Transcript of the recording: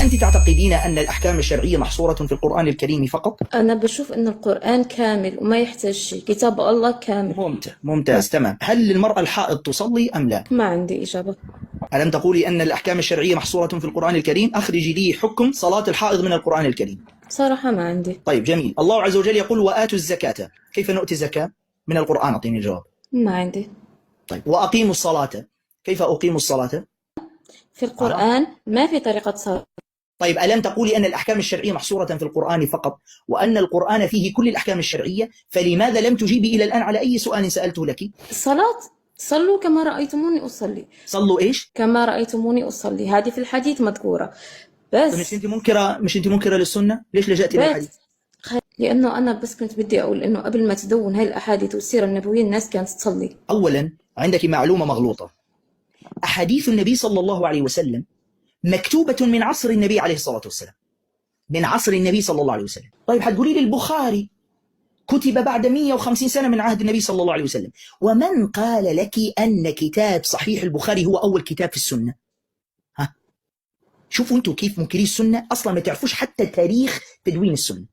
أنت تعتقدين أن الأحكام الشرعية محصورة في القرآن الكريم فقط؟ أنا بشوف إن القرآن كامل وما يحتاج شيء، كتاب الله كامل. ممتاز تمام. هل المرأة الحائض تصلي أم لا؟ ما عندي إجابة. ألم تقولي أن الأحكام الشرعية محصورة في القرآن الكريم؟ أخرجي لي حكم صلاة الحائض من القرآن الكريم. صراحة ما عندي. طيب جميل. الله عز وجل يقول وآتوا الزكاة، كيف نؤتي الزكاة؟ من القرآن، أعطيني الجواب. ما عندي. طيب وأقيموا الصلاة، كيف أقيموا الصلاة؟ في القرآن ما في طريقة صلاة. طيب ألم تقولي أن الأحكام الشرعية محصورة في القرآن فقط، وأن القرآن فيه كل الأحكام الشرعية، فلماذا لم تجيبي إلى الآن على أي سؤال سألته لك؟ الصلاة صلوا كما رأيتموني أصلي. صلوا إيش؟ كما رأيتموني أصلي، هذه في الحديث مذكورة. بس مش أنت منكرة للسنة؟ ليش لجأت إلى الحديث؟ لأنه أنا بس كنت بدي أقول إنه قبل ما تدون هاي الأحاديث والسيرة النبوية الناس كانت تصلي. أولا عندك معلومة مغلوطة. أحاديث النبي صلى الله عليه وسلم مكتوبة من عصر النبي عليه الصلاة والسلام، من عصر النبي صلى الله عليه وسلم. طيب هتقولي لي البخاري كتب بعد 150 سنة من عهد النبي صلى الله عليه وسلم، ومن قال لك أن كتاب صحيح البخاري هو أول كتاب في السنة؟ ها؟ شوفوا أنتوا كيف منكري السنة، أصلا ما تعرفوش حتى تاريخ تدوين السنة.